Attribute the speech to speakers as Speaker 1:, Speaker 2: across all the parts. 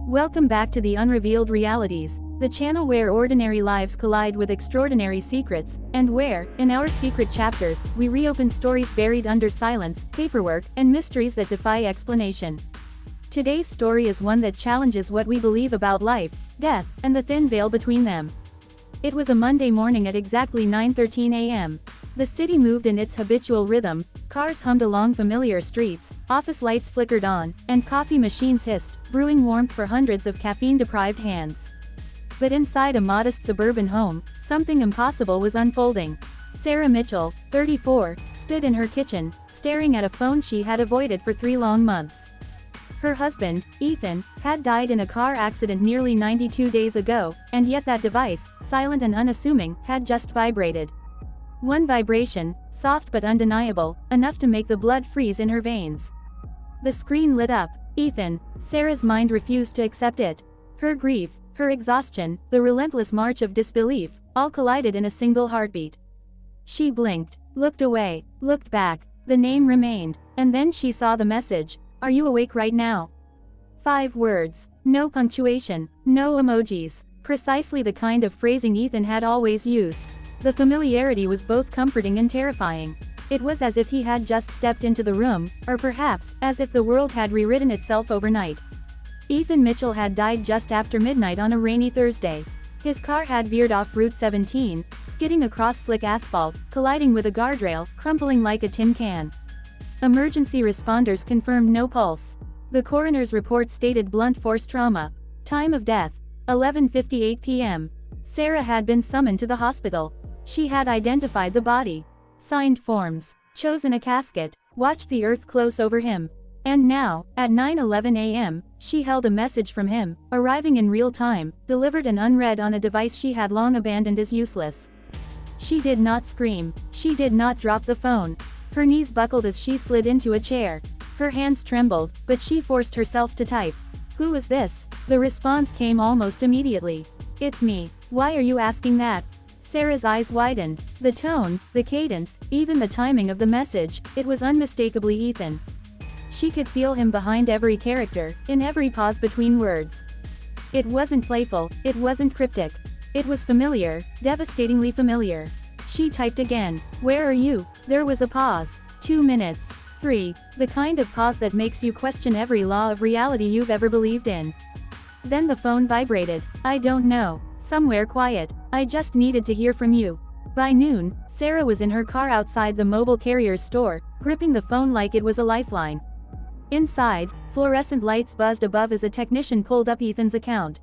Speaker 1: Welcome back to the Unrevealed Realities, the channel where ordinary lives collide with extraordinary secrets, and where, in our secret chapters, we reopen stories buried under silence, paperwork, and mysteries that defy explanation. Today's story is one that challenges what we believe about life, death, and the thin veil between them. It was a Monday morning at exactly 9:13 a.m. The city moved in its habitual rhythm, cars hummed along familiar streets, office lights flickered on, and coffee machines hissed, brewing warmth for hundreds of caffeine-deprived hands. But inside a modest suburban home, something impossible was unfolding. Sarah Mitchell, 34, stood in her kitchen, staring at a phone she had avoided for 3 long months. Her husband, Ethan, had died in a car accident nearly 92 days ago, and yet that device, silent and unassuming, had just vibrated. One vibration, soft but undeniable, enough to make the blood freeze in her veins. The screen lit up. Ethan. Sarah's mind refused to accept it. Her grief, her exhaustion, the relentless march of disbelief, all collided in a single heartbeat. She blinked, looked away, looked back. The name remained, and then she saw the message. "Are you awake right now?" 5 words. No punctuation, no emojis. Precisely the kind of phrasing Ethan had always used. The familiarity was both comforting and terrifying. It was as if he had just stepped into the room, or perhaps, as if the world had rewritten itself overnight. Ethan Mitchell had died just after midnight on a rainy Thursday. His car had veered off Route 17, skidding across slick asphalt, colliding with a guardrail, crumpling like a tin can. Emergency responders confirmed no pulse. The coroner's report stated blunt force trauma. Time of death, 11:58 p.m. Sarah had been summoned to the hospital. She had identified the body, signed forms, chosen a casket, watched the earth close over him. And now, at 9:11 a.m., she held a message from him, arriving in real time, delivered and unread on a device she had long abandoned as useless. She did not scream. She did not drop the phone. Her knees buckled as she slid into a chair. Her hands trembled, but she forced herself to type. "Who is this?" The response came almost immediately. "It's me. Why are you asking that?" Sarah's eyes widened. The tone, the cadence, even the timing of the message, it was unmistakably Ethan. She could feel him behind every character, in every pause between words. It wasn't playful, it wasn't cryptic. It was familiar, devastatingly familiar. She typed again. "Where are you?" There was a pause. 2 minutes. 3. The kind of pause that makes you question every law of reality you've ever believed in. Then the phone vibrated. "I don't know. Somewhere quiet. I just needed to hear from you." By noon, Sarah was in her car outside the mobile carrier's store, gripping the phone like it was a lifeline. Inside, fluorescent lights buzzed above as a technician pulled up Ethan's account.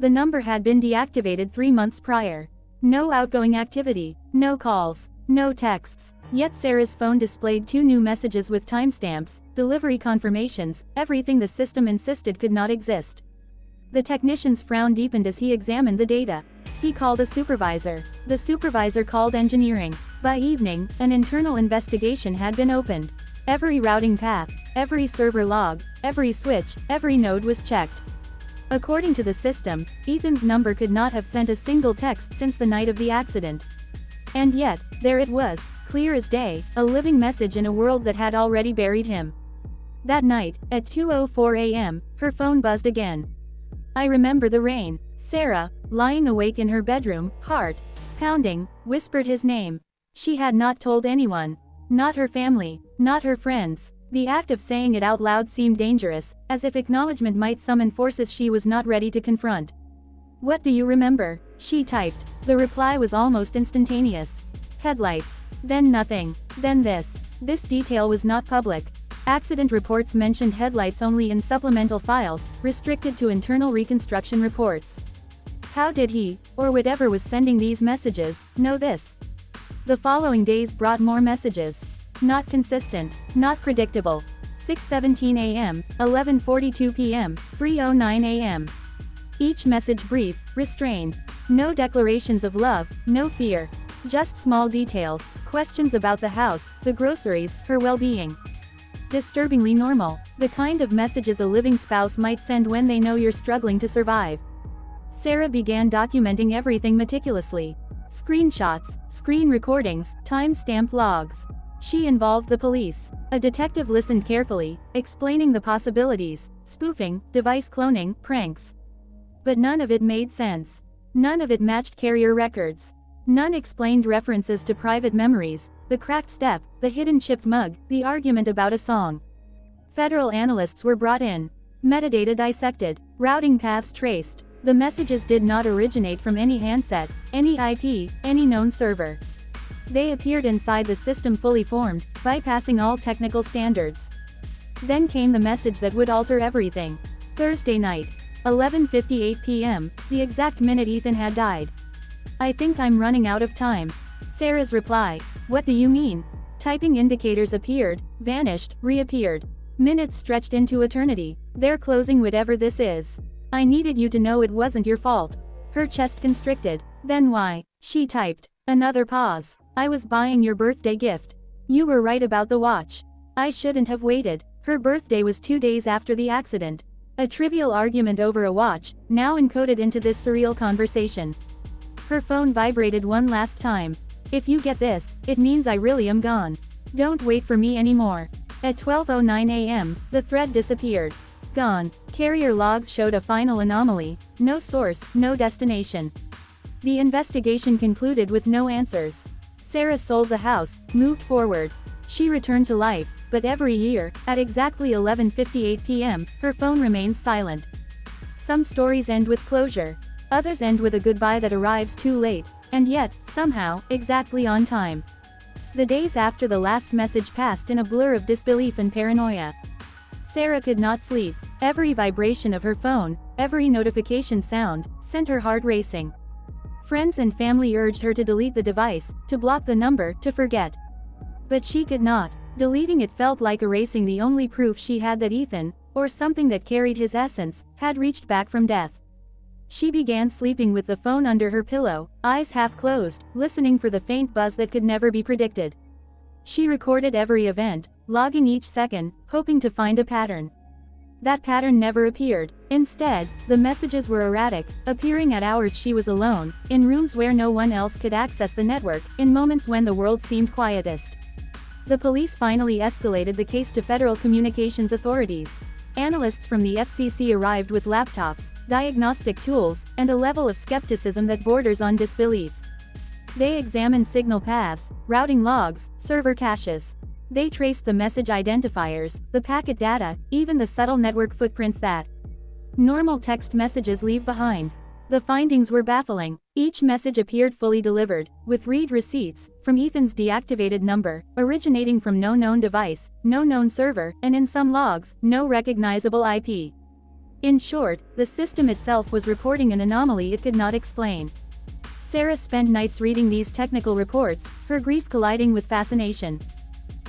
Speaker 1: The number had been deactivated 3 months prior. No outgoing activity, no calls, no texts. Yet Sarah's phone displayed 2 new messages with timestamps, delivery confirmations, everything the system insisted could not exist. The technician's frown deepened as he examined the data. He called a supervisor. The supervisor called engineering. By evening, an internal investigation had been opened. Every routing path, every server log, every switch, every node was checked. According to the system, Ethan's number could not have sent a single text since the night of the accident. And yet, there it was, clear as day, a living message in a world that had already buried him. That night, at 2:04 a.m., her phone buzzed again. "I remember the rain." Sarah, lying awake in her bedroom, heart pounding, whispered his name. She had not told anyone. Not her family, not her friends. The act of saying it out loud seemed dangerous, as if acknowledgement might summon forces she was not ready to confront. "What do you remember?" she typed. The reply was almost instantaneous. "Headlights. Then nothing. Then this." This detail was not public. Accident reports mentioned headlights only in supplemental files, restricted to internal reconstruction reports. How did he, or whatever was sending these messages, know this? The following days brought more messages. Not consistent, not predictable. 6:17 a.m., 11:42 p.m., 3:09 a.m. Each message brief, restrained. No declarations of love, no fear. Just small details, questions about the house, the groceries, her well-being. Disturbingly normal, the kind of messages a living spouse might send when they know you're struggling to survive. Sarah began documenting everything meticulously. Screenshots, screen recordings, time-stamped logs. She involved the police. A detective listened carefully, explaining the possibilities: spoofing, device cloning, pranks. But none of it made sense. None of it matched carrier records. None explained references to private memories, the cracked step, the hidden chipped mug, the argument about a song. Federal analysts were brought in. Metadata dissected. Routing paths traced. The messages did not originate from any handset, any IP, any known server. They appeared inside the system fully formed, bypassing all technical standards. Then came the message that would alter everything. Thursday night, 11:58 p.m., the exact minute Ethan had died. "I think I'm running out of time." Sarah's reply: "What do you mean?" Typing indicators appeared, vanished, reappeared. Minutes stretched into eternity. "They're closing whatever this is. I needed you to know it wasn't your fault." Her chest constricted. "Then why?" She typed. Another pause. "I was buying your birthday gift. You were right about the watch. I shouldn't have waited." Her birthday was 2 days after the accident. A trivial argument over a watch, now encoded into this surreal conversation. Her phone vibrated one last time. "If you get this, it means I really am gone. Don't wait for me anymore." At 12:09 a.m., the thread disappeared. Gone. Carrier logs showed a final anomaly: no source, no destination. The investigation concluded with no answers. Sarah sold the house, moved forward. She returned to life, but every year, at exactly 11:58 p.m., her phone remains silent. Some stories end with closure. Others end with a goodbye that arrives too late, and yet, somehow, exactly on time. The days after the last message passed in a blur of disbelief and paranoia. Sarah could not sleep. Every vibration of her phone, every notification sound, sent her heart racing. Friends and family urged her to delete the device, to block the number, to forget. But she could not. Deleting it felt like erasing the only proof she had that Ethan, or something that carried his essence, had reached back from death. She began sleeping with the phone under her pillow, eyes half closed, listening for the faint buzz that could never be predicted. She recorded every event, logging each second, hoping to find a pattern. That pattern never appeared. Instead, the messages were erratic, appearing at hours she was alone, in rooms where no one else could access the network, in moments when the world seemed quietest. The police finally escalated the case to federal communications authorities. Analysts from the FCC arrived with laptops, diagnostic tools, and a level of skepticism that borders on disbelief. They examined signal paths, routing logs, server caches. They traced the message identifiers, the packet data, even the subtle network footprints that normal text messages leave behind. The findings were baffling. Each message appeared fully delivered, with read receipts, from Ethan's deactivated number, originating from no known device, no known server, and in some logs, no recognizable IP. In short, the system itself was reporting an anomaly it could not explain. Sarah spent nights reading these technical reports, her grief colliding with fascination.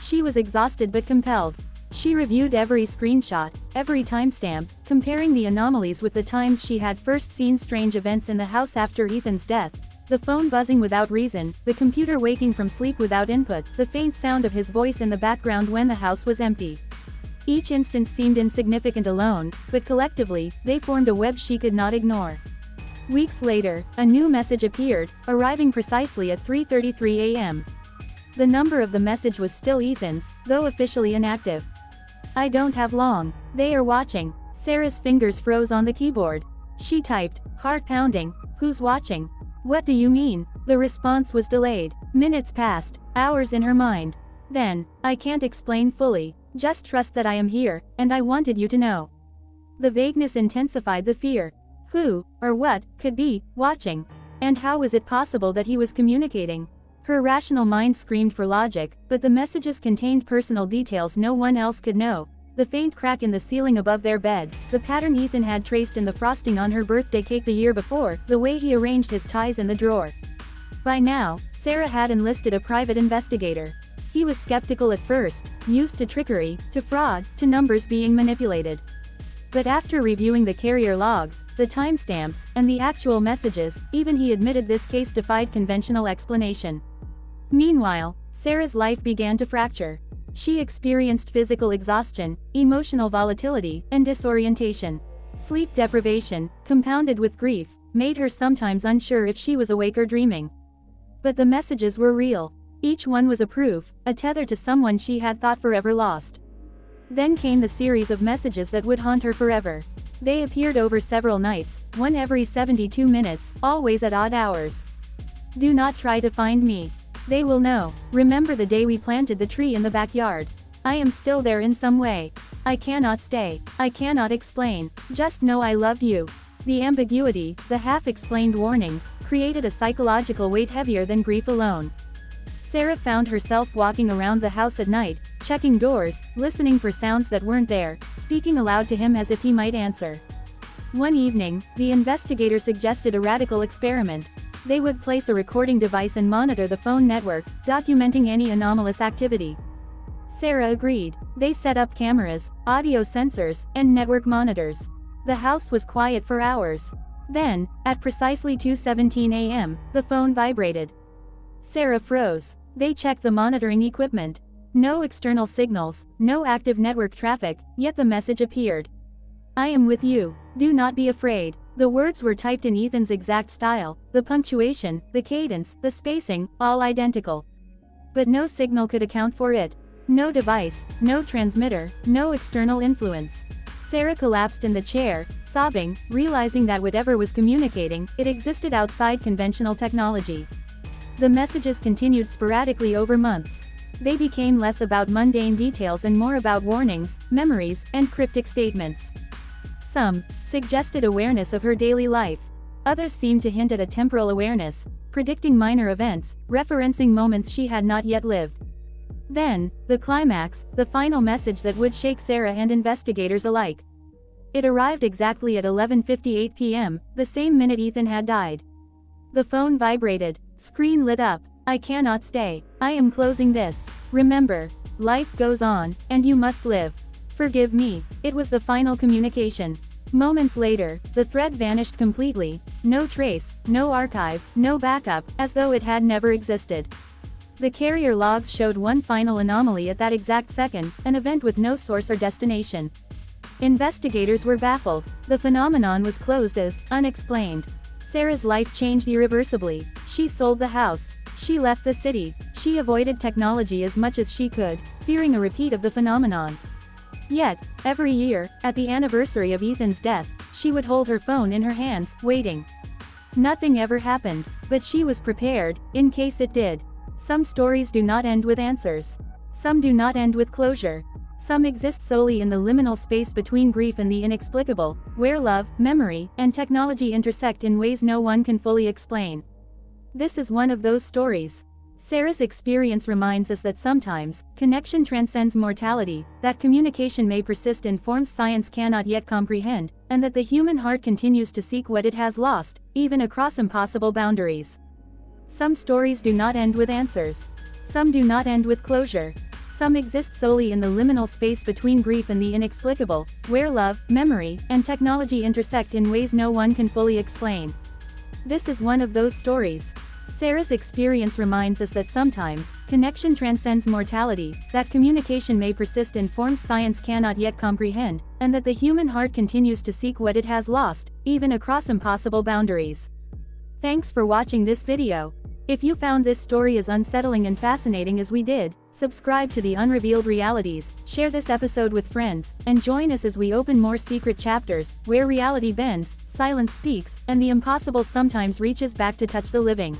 Speaker 1: She was exhausted but compelled. She reviewed every screenshot, every timestamp, comparing the anomalies with the times she had first seen strange events in the house after Ethan's death: the phone buzzing without reason, the computer waking from sleep without input, the faint sound of his voice in the background when the house was empty. Each instance seemed insignificant alone, but collectively, they formed a web she could not ignore. Weeks later, a new message appeared, arriving precisely at 3:33 a.m. The number of the message was still Ethan's, though officially inactive. "I don't have long. They are watching." Sarah's fingers froze on the keyboard. She typed, heart pounding, "Who's watching? What do you mean?" The response was delayed. Minutes passed, hours in her mind. Then, "I can't explain fully. Just trust that I am here, and I wanted you to know." The vagueness intensified the fear. Who, or what, could be watching? And how was it possible that he was communicating? Her rational mind screamed for logic, but the messages contained personal details no one else could know. The faint crack in the ceiling above their bed, the pattern Ethan had traced in the frosting on her birthday cake the year before, the way he arranged his ties in the drawer. By now, Sarah had enlisted a private investigator. He was skeptical at first, used to trickery, to fraud, to numbers being manipulated. But after reviewing the carrier logs, the timestamps, and the actual messages, even he admitted this case defied conventional explanation. Meanwhile, Sarah's life began to fracture. She experienced physical exhaustion, emotional volatility, and disorientation. Sleep deprivation, compounded with grief, made her sometimes unsure if she was awake or dreaming. But the messages were real. Each one was a proof, a tether to someone she had thought forever lost. Then came the series of messages that would haunt her forever. They appeared over several nights, one every 72 minutes, always at odd hours. Do not try to find me. They will know. Remember the day we planted the tree in the backyard. I am still there in some way. I cannot stay. I cannot explain. Just know I loved you. The ambiguity, the half-explained warnings, created a psychological weight heavier than grief alone. Sarah found herself walking around the house at night, checking doors, listening for sounds that weren't there, speaking aloud to him as if he might answer. One evening, the investigator suggested a radical experiment. They would place a recording device and monitor the phone network, documenting any anomalous activity. Sarah agreed. They set up cameras, audio sensors, and network monitors. The house was quiet for hours. Then, at precisely 2:17 a.m., the phone vibrated. Sarah froze. They checked the monitoring equipment. No external signals, no active network traffic, yet the message appeared. I am with you. Do not be afraid. The words were typed in Ethan's exact style, the punctuation, the cadence, the spacing, all identical. But no signal could account for it. No device, no transmitter, no external influence. Sarah collapsed in the chair, sobbing, realizing that whatever was communicating, it existed outside conventional technology. The messages continued sporadically over months. They became less about mundane details and more about warnings, memories, and cryptic statements. Some suggested awareness of her daily life. Others seemed to hint at a temporal awareness, predicting minor events, referencing moments she had not yet lived. Then, the climax, the final message that would shake Sarah and investigators alike. It arrived exactly at 11:58 p.m., the same minute Ethan had died. The phone vibrated. Screen lit up. I cannot stay. I am closing this. Remember, life goes on, and you must live. Forgive me. It was the final communication. Moments later, the thread vanished completely. No trace, no archive, no backup, as though it had never existed. The carrier logs showed one final anomaly at that exact second, an event with no source or destination. Investigators were baffled. The phenomenon was closed as unexplained. Sarah's life changed irreversibly. She sold the house. She left the city. She avoided technology as much as she could, fearing a repeat of the phenomenon. Yet, every year, at the anniversary of Ethan's death, she would hold her phone in her hands, waiting. Nothing ever happened, but she was prepared, in case it did. Some stories do not end with answers. Some do not end with closure. Some exist solely in the liminal space between grief and the inexplicable, where love, memory, and technology intersect in ways no one can fully explain. This is one of those stories. Sarah's experience reminds us that sometimes, connection transcends mortality, that communication may persist in forms science cannot yet comprehend, and that the human heart continues to seek what it has lost, even across impossible boundaries. Some stories do not end with answers. Some do not end with closure. Some exist solely in the liminal space between grief and the inexplicable, where love, memory, and technology intersect in ways no one can fully explain. This is one of those stories. Sarah's experience reminds us that sometimes, connection transcends mortality, that communication may persist in forms science cannot yet comprehend, and that the human heart continues to seek what it has lost, even across impossible boundaries. Thanks for watching this video. If you found this story as unsettling and fascinating as we did, subscribe to the Unrevealed Realities, share this episode with friends, and join us as we open more secret chapters, where reality bends, silence speaks, and the impossible sometimes reaches back to touch the living.